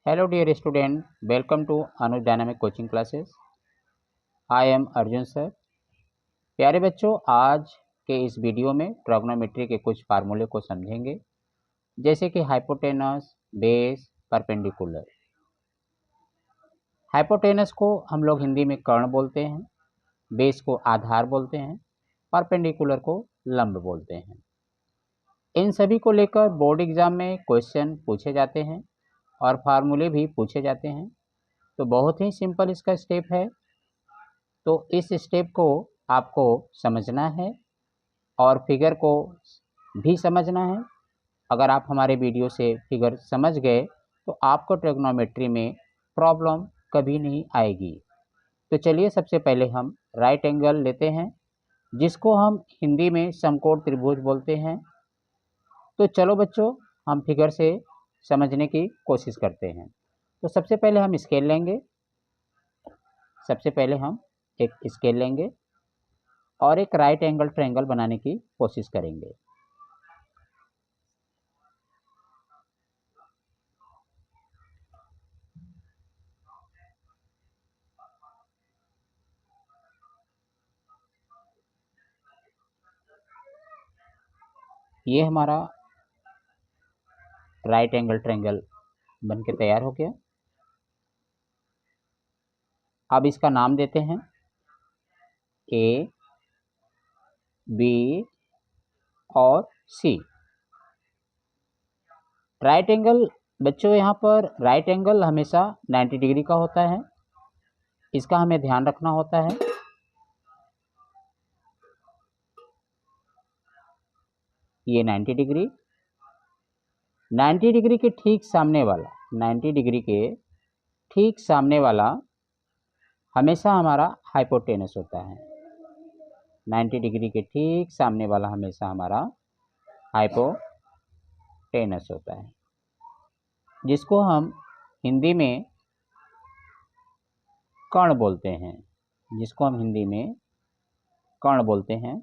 Hello dear student, welcome to Anuj Dynamic Coaching Classes. I am Arjun sir. प्यारे बच्चों, आज के इस वीडियो में ट्रिग्नोमेट्री के कुछ फार्मूले को समझेंगे, जैसे कि हाइपोटेनस, बेस, परपेंडिकुलर। हाइपोटेनस को हम लोग हिंदी में कर्ण बोलते हैं, बेस को आधार बोलते हैं, परपेंडिकुलर को लंब बोलते हैं। इन सभी को लेकर बोर्ड एग्जाम में क्वेश्चन पूछे जाते हैं और फार्मूले भी पूछे जाते हैं। तो बहुत ही सिंपल इसका स्टेप है। तो इस स्टेप को आपको समझना है और फिगर को भी समझना है। अगर आप हमारे वीडियो से फिगर समझ गए तो आपको ट्रिग्नोमेट्री में प्रॉब्लम कभी नहीं आएगी। तो चलिए सबसे पहले हम राइट एंगल लेते हैं, जिसको हम हिंदी में समकोण त्रिभुज बोलते हैं। तो चलो बच्चों, हम फिगर से समझने की कोशिश करते हैं। तो सबसे पहले हम स्केल लेंगे। सबसे पहले हम एक स्केल लेंगे और एक राइट एंगल ट्रायंगल बनाने की कोशिश करेंगे। ये हमारा राइट एंगल ट्रायंगल बन के तैयार हो गया। अब इसका नाम देते हैं ए, बी और सी। राइट एंगल बच्चों, यहाँ पर राइट एंगल हमेशा 90 डिग्री का होता है, इसका हमें ध्यान रखना होता है। ये 90 डिग्री, 90 डिग्री के ठीक सामने वाला, 90 डिग्री के ठीक सामने वाला हमेशा हमारा हाइपोटेनस होता है। 90 डिग्री के ठीक सामने वाला हमेशा हमारा हाइपोटेनस होता है, जिसको हम हिंदी में कर्ण बोलते हैं। जिसको हम हिंदी में कर्ण बोलते हैं।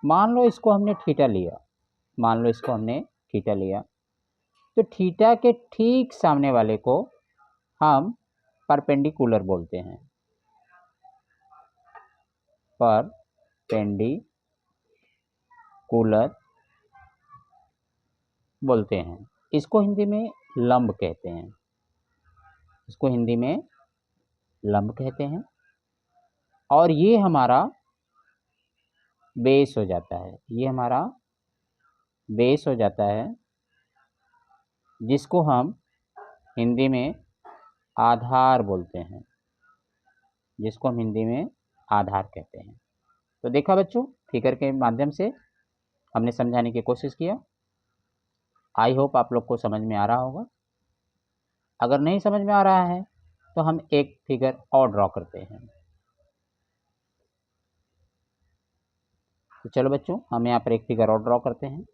मान लो इसको हमने थीटा लिया, मान लो इसको हमने थीटा लिया, तो थीटा के ठीक सामने वाले को हम परपेंडिकुलर बोलते हैं। परपेंडिकुलर बोलते हैं। इसको हिंदी में लंब कहते हैं। इसको हिंदी में लंब कहते हैं। और ये हमारा बेस हो जाता है। ये हमारा बेस हो जाता है, जिसको हम हिंदी में आधार बोलते हैं। जिसको हम हिंदी में आधार कहते हैं। तो देखा बच्चों, फिगर के माध्यम से हमने समझाने की कोशिश किया। आई होप आप लोग को समझ में आ रहा होगा। अगर नहीं समझ में आ रहा है तो हम एक फिगर और ड्रॉ करते हैं। तो चलो बच्चों, हम यहाँ पर एक फिगर और ड्रॉ करते हैं।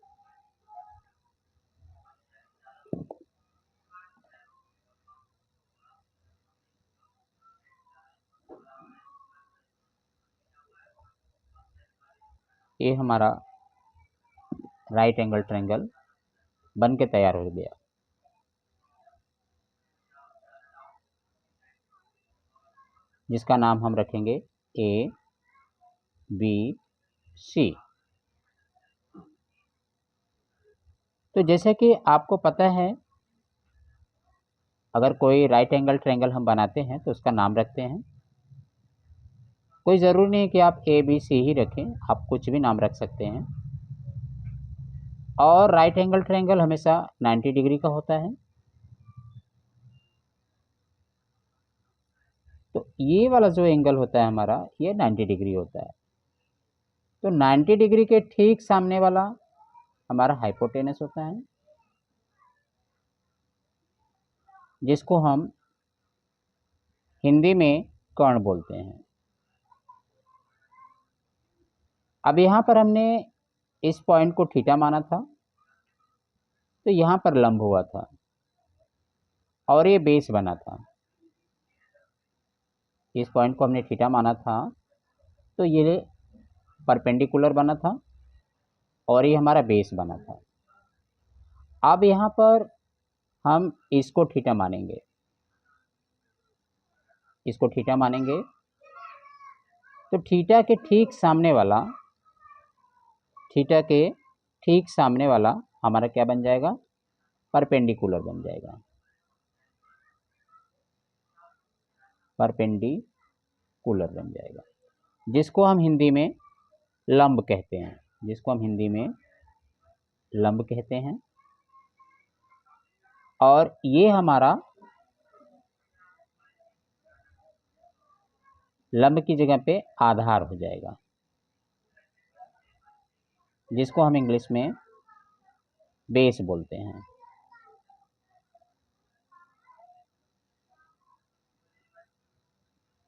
ये हमारा राइट एंगल ट्रायंगल बन के तैयार हो गया, जिसका नाम हम रखेंगे ए, बी, सी। तो जैसे कि आपको पता है, अगर कोई राइट एंगल ट्रायंगल हम बनाते हैं तो उसका नाम रखते हैं। कोई ज़रूरी नहीं कि आप ए, बी, सी ही रखें, आप कुछ भी नाम रख सकते हैं। और राइट एंगल ट्रायंगल हमेशा 90 डिग्री का होता है। तो ये वाला जो एंगल होता है हमारा, ये 90 डिग्री होता है। तो 90 डिग्री के ठीक सामने वाला हमारा हाइपोटेनस होता है, जिसको हम हिंदी में कर्ण बोलते हैं। अब यहाँ पर हमने इस पॉइंट को थीटा माना था, तो यहाँ पर लंब हुआ था और ये बेस बना था। इस पॉइंट को हमने थीटा माना था, तो ये परपेंडिकुलर बना था और ये हमारा बेस बना था। अब यहाँ पर हम इसको थीटा मानेंगे, इसको थीटा मानेंगे। तो थीटा के ठीक सामने वाला, थीटा के ठीक सामने वाला हमारा क्या बन जाएगा, परपेंडिकुलर बन जाएगा, परपेंडिकुलर बन जाएगा, जिसको हम हिंदी में लंब कहते हैं, जिसको हम हिंदी में लंब कहते हैं। और ये हमारा लंब की जगह पे आधार हो जाएगा, जिसको हम इंग्लिश में बेस बोलते हैं।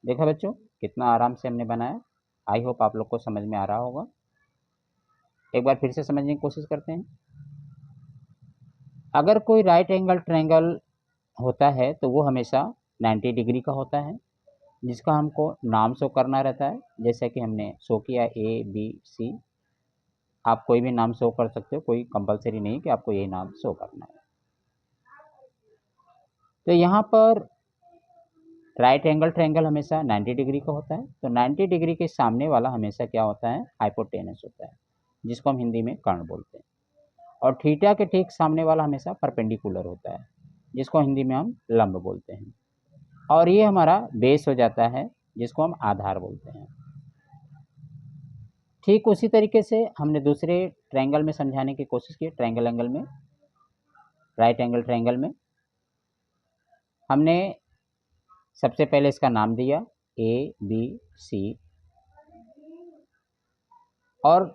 देखा बच्चों, कितना आराम से हमने बनाया। आई होप आप लोग को समझ में आ रहा होगा। एक बार फिर से समझने की कोशिश करते हैं। अगर कोई राइट एंगल ट्रायंगल होता है तो वो हमेशा 90 डिग्री का होता है, जिसका हमको नाम शो करना रहता है। जैसे कि हमने शो किया ए बी सी, आप कोई भी नाम शो कर सकते हो, कोई कंपलसरी नहीं कि आपको यही नाम शो करना है। तो यहाँ पर राइट एंगल ट्रायंगल हमेशा 90 डिग्री का होता है। तो 90 डिग्री के सामने वाला हमेशा क्या होता है, हाइपोटेनस होता है, जिसको हम हिंदी में कर्ण बोलते हैं। और थीटा के ठीक सामने वाला हमेशा परपेंडिकुलर होता है, जिसको हिंदी में हम लंब बोलते हैं। और ये हमारा बेस हो जाता है, जिसको हम आधार बोलते हैं। ठीक उसी तरीके से हमने दूसरे ट्रायंगल में समझाने की कोशिश की। ट्रायंगल एंगल में, राइट एंगल ट्रायंगल में हमने सबसे पहले इसका नाम दिया ए बी सी, और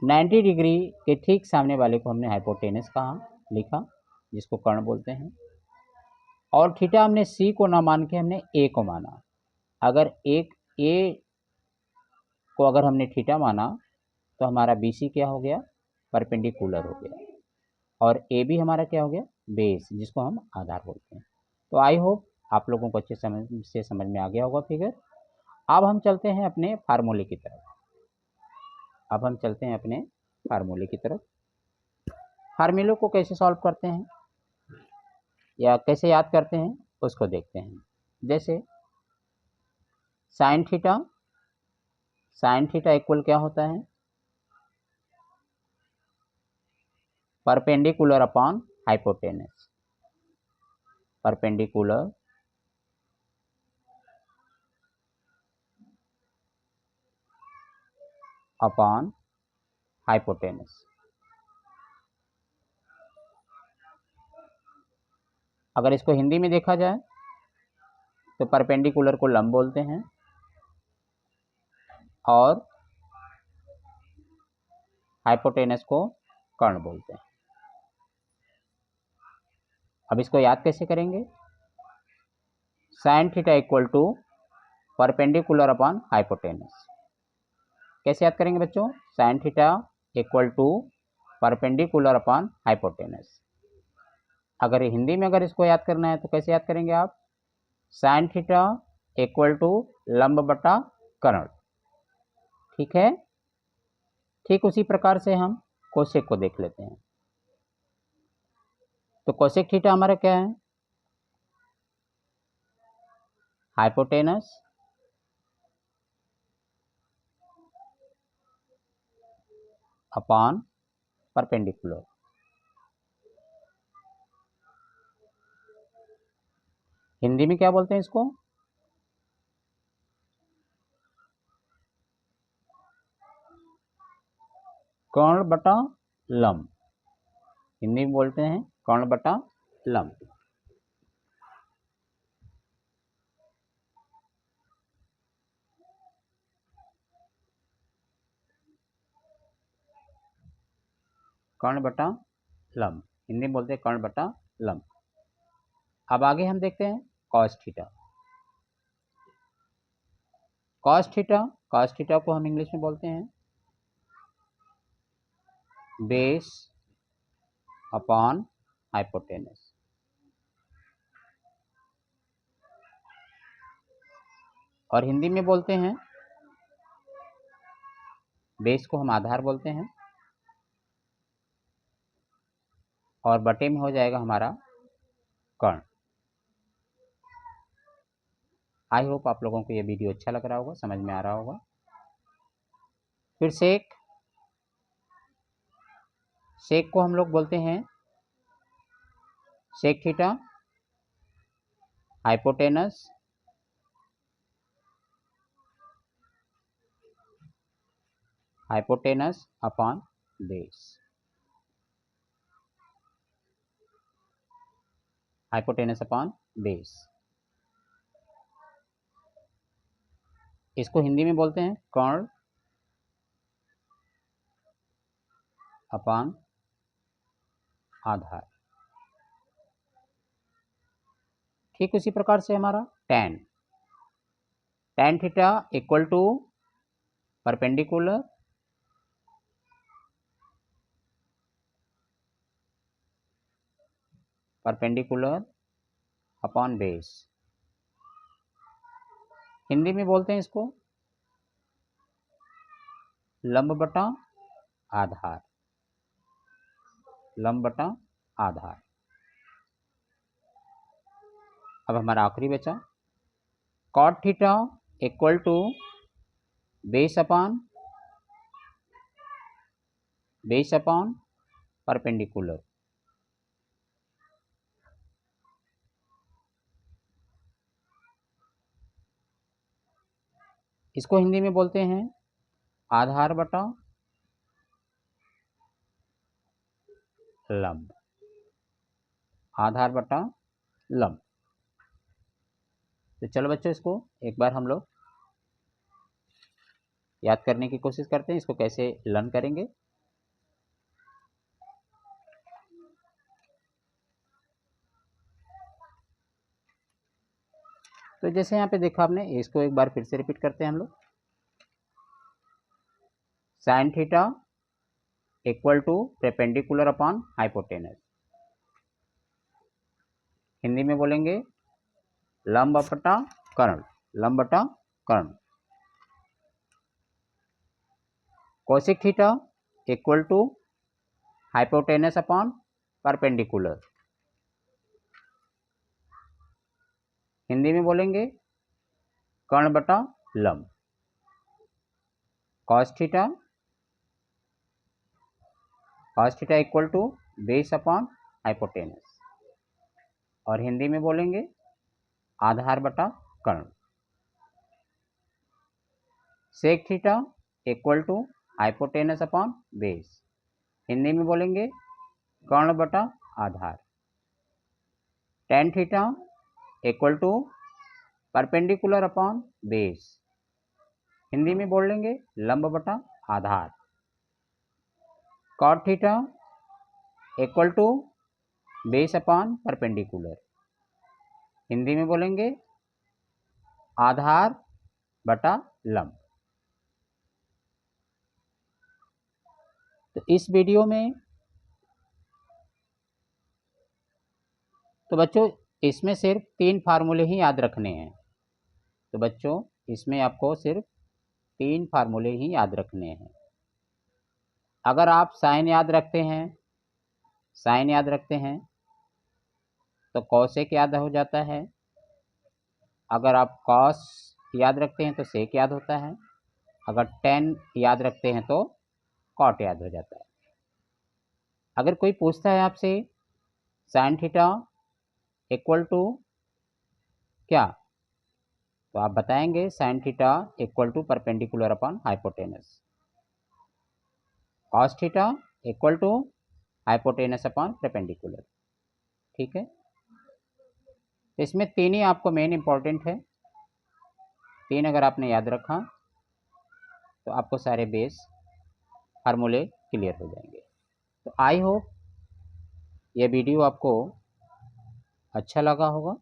90 डिग्री के ठीक सामने वाले को हमने हाइपोटेनस कहा, लिखा, जिसको कर्ण बोलते हैं। और थीटा हमने सी को ना मान के हमने ए को माना। अगर एक ए को अगर हमने थीटा माना तो हमारा बी सी क्या हो गया, परपेंडिकुलर हो गया। और ए बी हमारा क्या हो गया, बेस, जिसको हम आधार बोलते हैं। तो आई होप आप लोगों को अच्छे समझ में आ गया होगा फिगर। अब हम चलते हैं अपने फार्मूले की तरफ। अब हम चलते हैं अपने फार्मूले की तरफ। फार्मूले को कैसे सॉल्व करते हैं या कैसे याद करते हैं उसको देखते हैं। जैसे sine theta, sign theta equal क्या होता है, perpendicular upon hypotenuse, perpendicular upon hypotenuse. अगर इसको हिंदी में देखा जाए तो परपेंडिकुलर को लंब बोलते हैं और हाइपोटेनस को कर्ण बोलते हैं। अब इसको याद कैसे करेंगे, sine theta equal to perpendicular upon hypotenuse. कैसे याद करेंगे बच्चों, sine theta equal to perpendicular upon hypotenuse. अगर हिंदी में अगर इसको याद करना है तो कैसे याद करेंगे आप, साइन थीटा इक्वल टू लंब बटा कर्ण। ठीक है। ठीक उसी प्रकार से हम कोसेक को देख लेते हैं। तो कोसेक थीटा हमारा क्या है, हाइपोटेनस अपॉन परपेंडिकुलर। हिंदी में क्या बोलते हैं इसको, कर्ण बटा लंब। हिंदी में बोलते हैं कर्ण बटा लंब। कर्ण बटा लंब, हिंदी में बोलते हैं कर्ण बटा लंब। अब आगे हम देखते हैं cos theta. Cos theta, cos theta को हम इंग्लिश में बोलते हैं बेस अपॉन हाइपोटेनस। और हिंदी में बोलते हैं, बेस को हम आधार बोलते हैं और बटे में हो जाएगा हमारा कर्ण। आई होप आप लोगों को ये वीडियो अच्छा लग रहा होगा, समझ में आ रहा होगा। फिर सेक, सेक को हम लोग बोलते हैं sec theta hypotenuse upon base, hypotenuse upon base. इसको हिंदी में बोलते हैं कर्ण अपॉन आधार। ठीक उसी प्रकार से हमारा tan, tan theta equal to perpendicular upon base. Hindi में बोलते हैं इसको लंब बटा आधार, लंब बटा आधार। अब हमारा आखिरी बचा cot theta equal to base upon perpendicular. इसको हिंदी में बोलते हैं आधार बटा लंब, आधार बटा लंब। तो चलो बच्चों, इसको एक बार हम लोग याद करने की कोशिश करते हैं, इसको कैसे लर्न करेंगे। तो जैसे यहाँ पे देखा आपने, इसको एक बार फिर से रिपीट करते हैं हम लोग। Sine theta equal to perpendicular upon hypotenuse. Hindi में बोलेंगे लंब बटा कर्ण, लंब बटा कर्ण। Cosec theta equal to hypotenuse upon perpendicular. Hindi में बोलेंगे कर्ण बटा लंब। Cos theta equal to base upon hypotenuse, और हिंदी में बोलेंगे आधार बटा कर्ण। Sec theta equal to hypotenuse upon base, Hindi में बोलेंगे कर्ण बटा आधार। Tan theta equal to perpendicular upon base, Hindi में बोल लेंगे लंब बटा आधार। Cot theta equal to base upon perpendicular, Hindi में बोलेंगे आधार बटा लंब। तो इस वीडियो में तो बच्चों इसमें सिर्फ 3 फार्मूले ही याद रखने हैं। तो बच्चों इसमें आपको सिर्फ 3 फार्मूले ही याद रखने हैं। अगर आप साइन याद रखते हैं तो कॉसेक याद हो जाता है। अगर आप कॉस याद रखते हैं तो सेक याद होता है। अगर टेन याद रखते हैं तो कॉट याद हो जाता है। अगर कोई पूछता है आपसे साइन थीटा इक्वल टू क्या, तो आप बताएंगे sine theta equal to perpendicular upon hypotenuse. Cos theta equal to hypotenuse upon perpendicular. ठीक है, इसमें 3 ही आपको मेन इंपॉर्टेंट है। 3 अगर आपने याद रखा तो आपको सारे बेस फार्मूले क्लियर हो जाएंगे। तो आई होप ये वीडियो आपको अच्छा लगा होगा।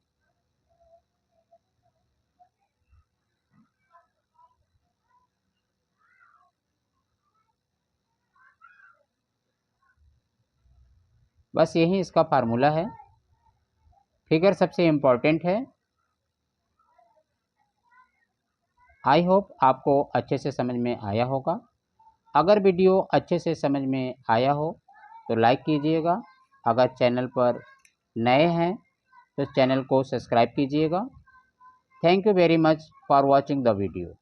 बस यही इसका फार्मूला है। फिगर सबसे इम्पॉर्टेंट है। आई होप आपको अच्छे से समझ में आया होगा। अगर वीडियो अच्छे से समझ में आया हो तो लाइक कीजिएगा। अगर चैनल पर नए हैं तो चैनल को सब्सक्राइब कीजिएगा। Thank you very much for watching the video.